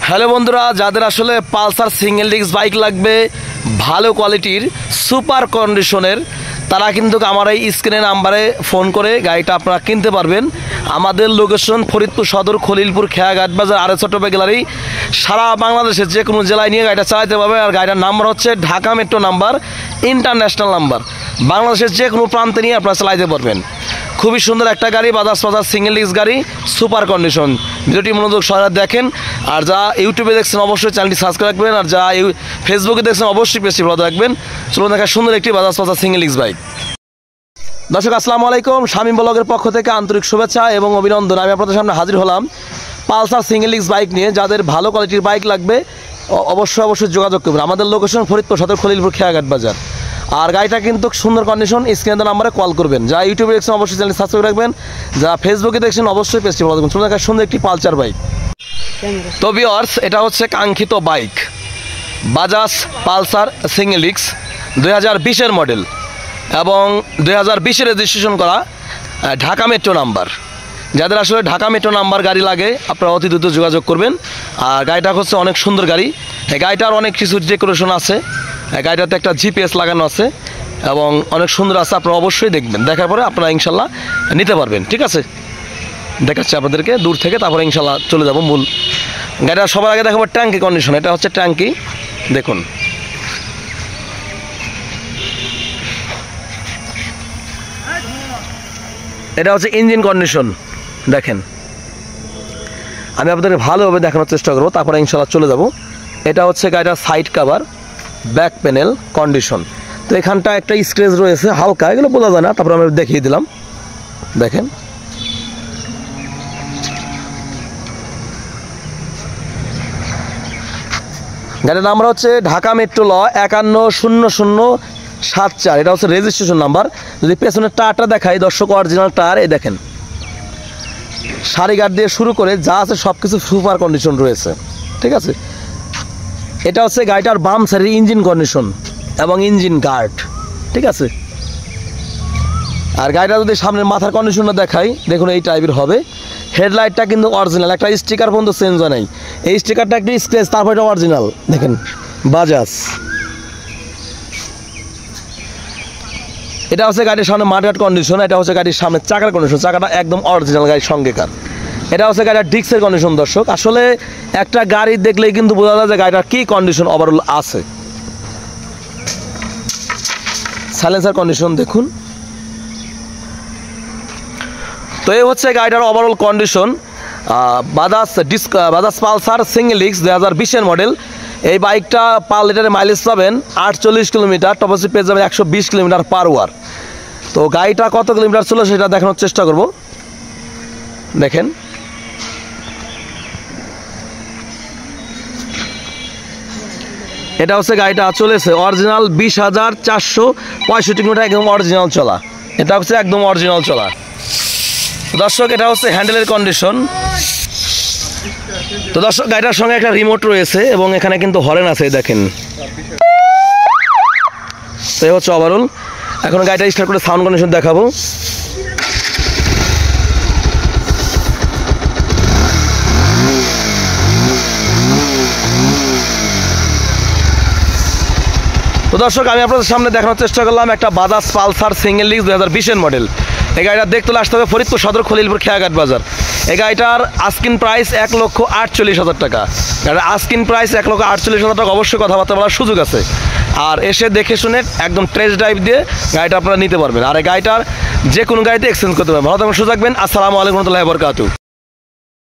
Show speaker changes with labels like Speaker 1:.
Speaker 1: Hello বন্ধুরা, যাদের আসলে পালসার সিঙ্গেল ডিস্ক বাইক লাগবে ভালো কোয়ালিটির সুপার কন্ডিশনের, তারা কিন্তু আমার এই স্ক্রিনের নাম্বারে ফোন করে গাড়িটা আপনারা কিনতে পারবেন। আমাদের লোকেশন ফরিদপুর সদর, খলিলপুর, খেয়াঘাট বাজার, আরএস অটো গ্যালারি। সারা বাংলাদেশের যে কোনো জেলায় নিয়ে গাড়িটা চালাতে পারবে। আর গাড়িটার নাম্বার হচ্ছে Dhaka metro number, international number. বাংলাদেশের যে কোনো প্রান্তে নিয়ে আপনারা চালাতে পারবেন। খুবই সুন্দর একটা গাড়ি, বাজাজ সিঙ্গেল ডিস্ক গাড়ি, সুপার কন্ডিশন। ভিডিওটি মনোযোগ সহকারে দেখেন। আর যা ইউটিউবে দেখছেন অবশ্যই চ্যানেলটি সাবস্ক্রাইব রাখবেন, আর যা ফেসবুকে দেখছেন অবশ্যই পেজটি ফলো রাখবেন। চলুন দেখা সুন্দর একটি বাজাজ সিঙ্গেল ডিস্ক বাইক। দর্শক আসসালামু আলাইকুম, শামীম ব্লগের পক্ষ থেকে আন্তরিক শুভেচ্ছা এবং অভিনন্দন। আমি আপনাদের সামনে হাজির হলাম পালসার সিঙ্গেল ডিস্ক বাইক নিয়ে। যাদের ভালো কোয়ালিটির বাইক লাগবে অবশ্যই যোগাযোগ করবেন। আমাদের লোকেশন ফরিদপুর সদর, খলিলপুর, খেয়াঘাট বাজার। আর গাড়িটা কিন্তু সুন্দর কন্ডিশন। স্ক্রিনের নাম্বারে কল করবেন। যা ইউটিউবে দেখছেন অবশ্যই চ্যানেল সাবস্ক্রাইব রাখবেন, যা ফেসবুকে দেখছেন অবশ্যই পেজটি ফলো রাখবেন। চলুন দেখা সুন্দর একটি পালসার বাইক। তো ভিউয়ার্স, এটা হচ্ছে কাঙ্ক্ষিত bike, Bajaj Pulsar single disc 2020-এর মডেল এবং 2020-এর রেজিস্ট্রেশন করা, ঢাকা মেট্রো নাম্বার। যাদের আসলে ঢাকা মেট্রো নাম্বার গাড়ি লাগে আপনারা অতি দ্রুত যোগাযোগ করবেন। আর গাড়িটা হচ্ছে অনেক সুন্দর গাড়ি। এই গাড়িটার অনেক কিছু ডেকোরেশন আছে। গাড়িটাতে একটা জিপিএস লাগানো আছে এবং অনেক সুন্দর আছে। আপনারা অবশ্যই দেখবেন, দেখার পরে আপনারা ইনশাল্লাহ নিতে পারবেন। ঠিক আছে, দেখাচ্ছি আপনাদেরকে দূর থেকে, তারপরে ইনশাল্লাহ চলে যাব মূল গাড়িটা। সবার আগে দেখাবো ট্যাঙ্কি কন্ডিশন। এটা হচ্ছে ট্যাঙ্কি, দেখুন। এটা হচ্ছে ইঞ্জিন কন্ডিশন, দেখেন। আমি আপনাদের ভালোভাবে দেখানোর চেষ্টা করবো, তারপরে ইনশাল্লাহ চলে যাব। এটা হচ্ছে গাড়িটার side cover, back panel condition. তো এখানটা একটা স্ক্র্যাচ রয়েছে হালকা, এগুলো বোঝা যায় না, তারপরে আমি দেখিয়ে দিলাম। দেখেন, গাড়ির নাম্বার হচ্ছে ঢাকা মেট্রো ল 510074। এটা হচ্ছে রেজিস্ট্রেশন নাম্বার। যদি পেছনের টায়ারটা দেখাই দর্শক, অরিজিনাল টায়ার। এই দেখেন, সারি গার্ড দিয়ে শুরু করে যা আছে সব কিছু সুপার কন্ডিশন রয়েছে। ঠিক আছে, এটা হচ্ছে গাড়িটার বাম সাইডের ইঞ্জিন কন্ডিশন এবং ইঞ্জিন গার্ড। ঠিক আছে, আর গাড়িটা যদি সামনের মাথার কন্ডিশনটা দেখাই, দেখুন এই টাইপের হবে। হেডলাইটটা কিন্তু অরিজিনাল, একটা স্টিকার পর্যন্ত চেঞ্জ হয় নাই। এই স্টিকারটা একটু স্ক্র্যাচ, তারপর এটা অরিজিনাল। দেখেন, বাজাজ। এটা হচ্ছে গাড়ির সামনে মাঠঘাট কন্ডিশন। এটা হচ্ছে গাড়ির সামনে চাকার কন্ডিশন, চাকাটা একদম অরিজিনাল গাড়ির সঙ্গেকার। এটা হচ্ছে গাড়ির ডিস্কের কন্ডিশন। দর্শক আসলে একটা গাড়ি দেখলেই কিন্তু বোঝা যায় যে গাড়িটার কী কন্ডিশন ওভারঅল আছে। সাইলেন্সার কন্ডিশন দেখুন। তো এই হচ্ছে গাড়িটার overall condition. Bajaj Pulsar single disc 2020-এর মডেল। এই বাইকটা পার লিটারে মাইলেজ পাবেন 48 কিলোমিটার, টপ স্পিড পেয়ে যাবেন 120 কিলোমিটার পার আওয়ার। তো গাড়িটা কত কিলোমিটার ছিল সেটা দেখানোর চেষ্টা করব। দেখেন, এটা হচ্ছে গাড়িটা চলেছে অরিজিনাল 20,465 কিলোমিটার, একদম অরিজিনাল চলা। এটা হচ্ছে একদম অরিজিনাল চলা। দর্শক, এটা হচ্ছে হ্যান্ডেলের কন্ডিশন। তো দর্শক, গাড়িটার সঙ্গে একটা রিমোট রয়েছে এবং এখানে কিন্তু হর্ন আছে, দেখেন। তো এই হচ্ছে ওভারঅল। এখন গাড়িটা স্টার্ট করে সাউন্ড কন্ডিশন দেখাবো। তো দর্শক, আমি আপনাদের সামনে দেখানোর চেষ্টা করলাম একটা বাজাজ পালসার সিঙ্গেল ডিস্ক 2020-এর মডেল। এই গাড়িটা দেখতে আসতে হবে ফরিদপুর সদর, খলিলপুর, খেয়াঘাট বাজার। এই গাড়িটার আস্কিন প্রাইস 1,48,000 টাকা। গাড়ির আস্কিন প্রাইস 1,48,000 টাকা। অবশ্যই কথাবার্তা বলার সুযোগ আছে। আর এসে দেখে শুনে একদম টেস্ট ড্রাইভ দিয়ে গাড়িটা আপনারা নিতে পারবেন। আর এই গাড়িটার যে কোনো গাড়িতে এক্সচেঞ্জ করতে পারবেন। ভালো থাকবেন, সুযোগ থাকবেন। আসসালামু আলাইকুম ওয়া রাহমাতুল্লাহি ওয়া বারাকাতুহু।